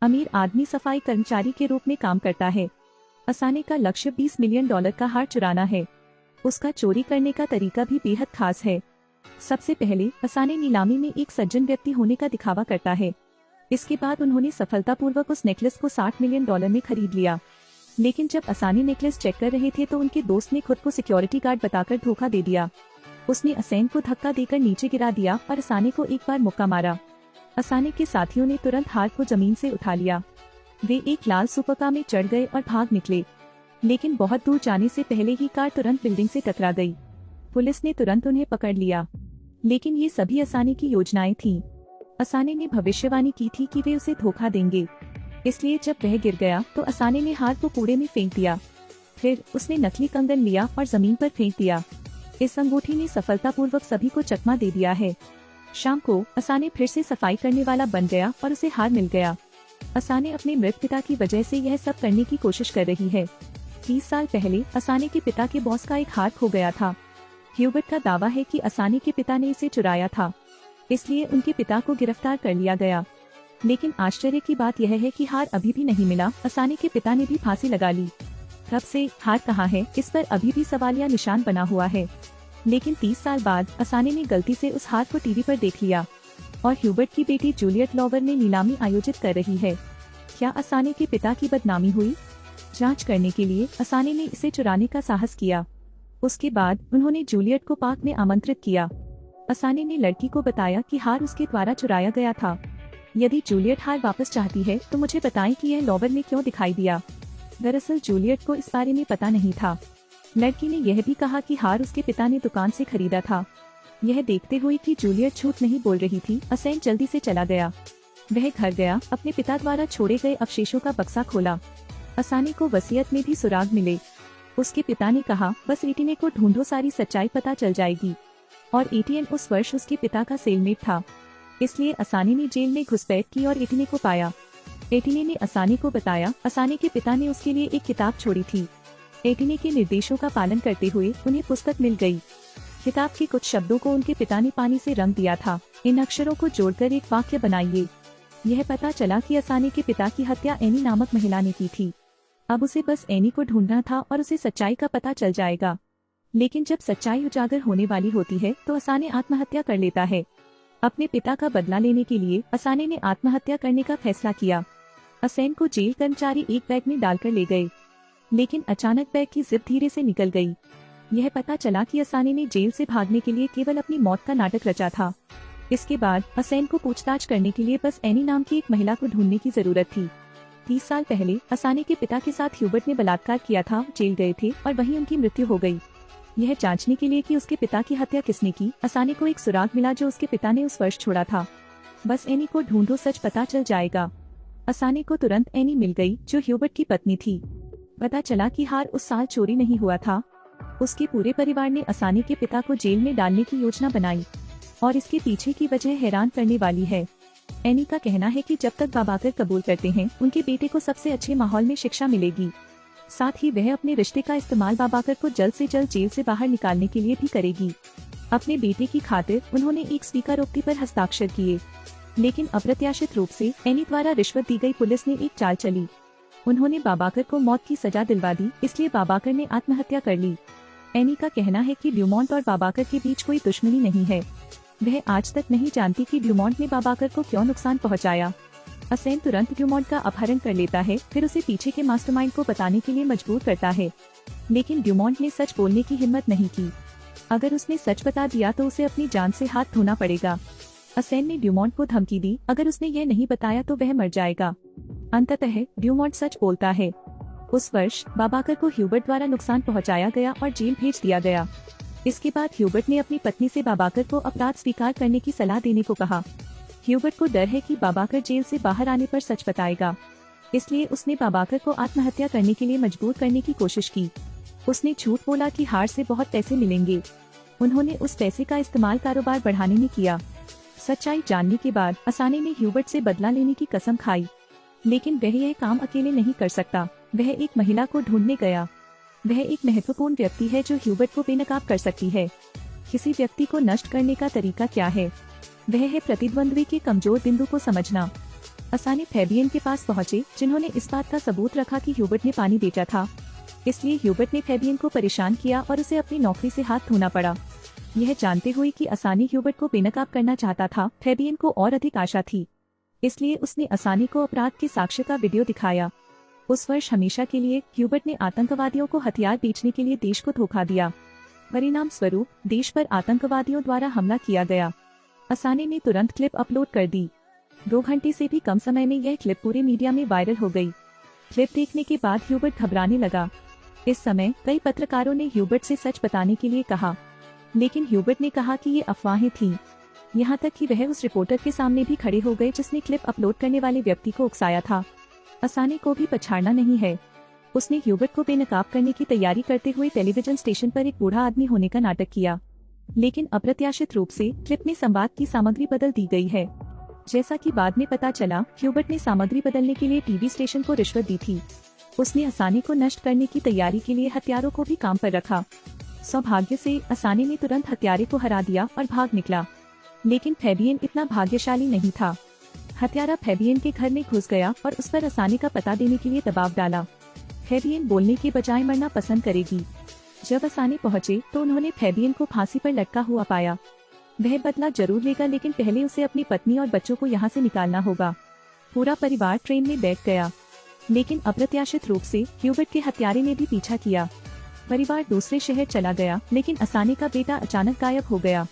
अमीर आदमी सफाई कर्मचारी के रूप में काम करता है। असाने का लक्ष्य $20 मिलियन का हार चुराना है। उसका चोरी करने का तरीका भी बेहद खास है। सबसे पहले असाने नीलामी में एक सज्जन व्यक्ति होने का दिखावा करता है। इसके बाद उन्होंने सफलतापूर्वक उस नेकलेस को $60 मिलियन में खरीद लिया। लेकिन जब असाने नेकलेस चेक कर रहे थे तो उनके दोस्त ने खुद को सिक्योरिटी गार्ड बताकर धोखा दे दिया। उसने असेन को धक्का देकर नीचे गिरा दिया और असाने को एक बार मुक्का मारा। असाने के साथियों ने तुरंत हार को जमीन से उठा लिया। वे एक लाल सुपरकार में चढ़ गए और भाग निकले, लेकिन बहुत दूर जाने से पहले ही कार तुरंत बिल्डिंग से टकरा गई। पुलिस ने तुरंत उन्हें पकड़ लिया, लेकिन ये सभी असाने की योजनाएं थीं। असाने ने भविष्यवाणी की थी कि वे उसे धोखा देंगे, इसलिए जब वह गिर गया तो असाने ने हार को कूड़े में फेंक दिया। फिर उसने नकली कंगन लिया और जमीन पर फेंक दिया। इस अंगूठी ने सफलतापूर्वक सभी को चकमा दे दिया है। शाम को असाने फिर से सफाई करने वाला बन गया और उसे हार मिल गया। असाने अपने मृत पिता की वजह से यह सब करने की कोशिश कर रही है। 30 साल पहले असाने के पिता के बॉस का एक हार खो गया था। ह्यूबर्ट का दावा है कि असाने के पिता ने इसे चुराया था, इसलिए उनके पिता को गिरफ्तार कर लिया गया। लेकिन आश्चर्य की बात यह है कि हार अभी भी नहीं मिला। असाने के पिता ने भी फांसी लगा ली। तब से हार कहाँ है, इस पर अभी भी सवालिया निशान बना हुआ है। लेकिन 30 साल बाद असाने ने गलती से उस हार को टीवी पर देख लिया और ह्यूबर्ट की बेटी जूलियट लॉवर ने नीलामी आयोजित कर रही है। क्या असाने के पिता की बदनामी हुई? जांच करने के लिए असाने ने इसे चुराने का साहस किया। उसके बाद उन्होंने जूलियट को पार्क में आमंत्रित किया। असाने ने लड़की को बताया कि हार उसके द्वारा चुराया गया था। यदि जूलियट हार वापस चाहती है तो मुझे बताएं कि यह लॉवर में क्यों दिखाई दिया। दरअसल जूलियट को इस बारे में पता नहीं था। लड़की ने यह भी कहा कि हार उसके पिता ने दुकान से खरीदा था। यह देखते हुए कि जूलियट झूठ नहीं बोल रही थी, असेन जल्दी से चला गया। वह घर गया, अपने पिता द्वारा छोड़े गए अवशेषों का बक्सा खोला। असाने को वसीयत में भी सुराग मिले। उसके पिता ने कहा, बस एटीने को ढूंढो, सारी सच्चाई पता चल जाएगी। और एटीएन उस वर्ष उसके पिता का सेलमेट था, इसलिए असाने ने जेल में घुसपैठ की और एटीने को पाया। एटीने ने असाने को बताया असाने के पिता ने उसके लिए एक किताब छोड़ी थी। एटीने के निर्देशों का पालन करते हुए उन्हें पुस्तक मिल गई। किताब के कुछ शब्दों को उनके पिता ने पानी से रंग दिया था। इन अक्षरों को जोड़कर एक वाक्य बनाइए। यह पता चला कि असाने के पिता की हत्या एनी नामक महिला ने की थी। अब उसे बस एनी को ढूंढना था और उसे सच्चाई का पता चल जाएगा। लेकिन जब सच्चाई उजागर होने वाली होती है तो असाने आत्महत्या कर लेता है। अपने पिता का बदला लेने के लिए असाने ने आत्महत्या करने का फैसला किया। असेन को जेल कर्मचारी एक बैग में डालकर ले गए, लेकिन अचानक बैग की जिप धीरे से निकल गई। यह पता चला कि असाने ने जेल से भागने के लिए केवल अपनी मौत का नाटक रचा था। इसके बाद असेन को पूछताछ करने के लिए बस एनी नाम की एक महिला को ढूंढने की जरूरत थी। 30 साल पहले असाने के पिता के साथ ह्यूबर्ट ने बलात्कार किया था, जेल गए थे और वहीं उनकी मृत्यु हो गई। यह जांचने के लिए कि उसके पिता की हत्या किसने की, असाने को एक सुराग मिला जो उसके पिता ने उस वर्ष छोड़ा था। बस एनी को ढूंढो, सच पता चल जाएगा। असाने को तुरंत एनी मिल गई, जो ह्यूबर्ट की पत्नी थी। पता चला कि हार उस साल चोरी नहीं हुआ था। उसके पूरे परिवार ने असाने के पिता को जेल में डालने की योजना बनाई और इसके पीछे की वजह हैरान करने वाली है। एनी का कहना है कि जब तक बाबाकर कबूल करते हैं, उनके बेटे को सबसे अच्छे माहौल में शिक्षा मिलेगी। साथ ही वह अपने रिश्ते का इस्तेमाल बाबाकर को जल्द से जल्द जेल से बाहर निकालने के लिए भी करेगी। अपने बेटे की खातिर उन्होंने एक स्वीकारोक्ति पर हस्ताक्षर किए, लेकिन अप्रत्याशित रूप से एनी द्वारा रिश्वत दी गई। पुलिस ने एक चाल चली। उन्होंने बाबाकर को मौत की सजा दिलवा दी, इसलिए बाबाकर ने आत्महत्या कर ली। एनी का कहना है कि ड्यूमोंट और बाबाकर के बीच कोई दुश्मनी नहीं है। वह आज तक नहीं जानती कि ड्यूमोंट ने बाबाकर को क्यों नुकसान पहुंचाया। असेन तुरंत ड्यूमोंट का अपहरण कर लेता है, फिर उसे पीछे के मास्टरमाइंड को बताने के लिए मजबूर करता है। लेकिन ड्यूमोंट ने सच बोलने की हिम्मत नहीं की। अगर उसने सच बता दिया तो उसे अपनी जान से हाथ धोना पड़ेगा। असेन ने ड्यूमोंट को धमकी दी, अगर उसने यह नहीं बताया तो वह मर जाएगा। अंततः ड्यूमोंट सच बोलता है। उस वर्ष बाबाकर को ह्यूबर्ट द्वारा नुकसान पहुंचाया गया और जेल भेज दिया गया। इसके बाद ह्यूबर्ट ने अपनी पत्नी से बाबाकर को अपराध स्वीकार करने की सलाह देने को कहा। ह्यूबर्ट को डर है कि बाबाकर जेल से बाहर आने पर सच बताएगा, इसलिए उसने बाबाकर को आत्महत्या करने के लिए मजबूर करने की कोशिश की। उसने झूठ बोला कि हार से बहुत पैसे मिलेंगे। उन्होंने उस पैसे का इस्तेमाल कारोबार बढ़ाने में किया। सच्चाई जानने के बाद असाने ने ह्यूबर्ट से बदला लेने की कसम खाई, लेकिन वह यह काम अकेले नहीं कर सकता। वह एक महिला को ढूंढने गया। वह एक महत्वपूर्ण व्यक्ति है जो ह्यूबर्ट को बेनकाब कर सकती है। किसी व्यक्ति को नष्ट करने का तरीका क्या है? वह है प्रतिद्वंद्वी के कमजोर बिंदु को समझना। असानी फैबियन के पास पहुंचे, जिन्होंने इस बात का सबूत रखा कि ह्यूबर्ट ने पानी बेचा था। इसलिए ह्यूबर्ट ने फैबियन को परेशान किया और उसे अपनी नौकरी से हाथ धोना पड़ा। यह जानते हुए कि असानी ह्यूबर्ट को बेनकाब करना चाहता था, फैबियन को और अधिक आशा थी। इसलिए उसने असानी को अपराध के साक्ष्य का वीडियो दिखाया। उस वर्ष हमेशा के लिए ह्यूबर्ट ने आतंकवादियों को हथियार बेचने के लिए देश को धोखा दिया। परिणाम स्वरूप देश पर आतंकवादियों द्वारा हमला किया गया। असानी ने तुरंत क्लिप अपलोड कर दी। 2 घंटे से भी कम समय में यह क्लिप पूरे मीडिया में वायरल हो गई। क्लिप देखने के बाद ह्यूबर्ट घबराने लगा। इस समय कई पत्रकारों ने ह्यूबर्ट से सच बताने के लिए कहा, लेकिन ह्यूबर्ट ने कहा कि ये अफवाहें थीं। यहाँ तक कि वह उस रिपोर्टर के सामने भी खड़े हो गए जिसने क्लिप अपलोड करने वाले व्यक्ति को उकसाया था। असानी को भी पछाड़ना नहीं है। उसने ह्यूबर्ट को बेनकाब करने की तैयारी करते हुए टेलीविजन स्टेशन पर एक बूढ़ा आदमी होने का नाटक किया, लेकिन अप्रत्याशित रूप से क्लिप में संवाद की सामग्री बदल दी गई है। जैसा कि बाद में पता चला, ह्यूबर्ट ने सामग्री बदलने के लिए टीवी स्टेशन को रिश्वत दी थी। उसने असानी को नष्ट करने की तैयारी के लिए हत्यारों को भी काम पर रखा। सौभाग्य से असानी ने तुरंत हत्यारे को हरा दिया और भाग निकला, लेकिन फैबियन इतना भाग्यशाली नहीं था। हत्यारा फैबियन के घर में घुस गया और उस पर असानी का पता देने के लिए दबाव डाला। फैबियन बोलने के बजाय मरना पसंद करेगी। जब असानी पहुंचे तो उन्होंने फैबियन को फांसी पर लटका हुआ पाया। वह बदला जरूर लेगा, लेकिन पहले उसे अपनी पत्नी और बच्चों को यहाँ से निकालना होगा। पूरा परिवार ट्रेन में बैठ गया, लेकिन अप्रत्याशित रूप से ह्यूबर्ट के हत्यारे ने भी पीछा किया। परिवार दूसरे शहर चला गया, लेकिन असानी का बेटा अचानक गायब हो गया।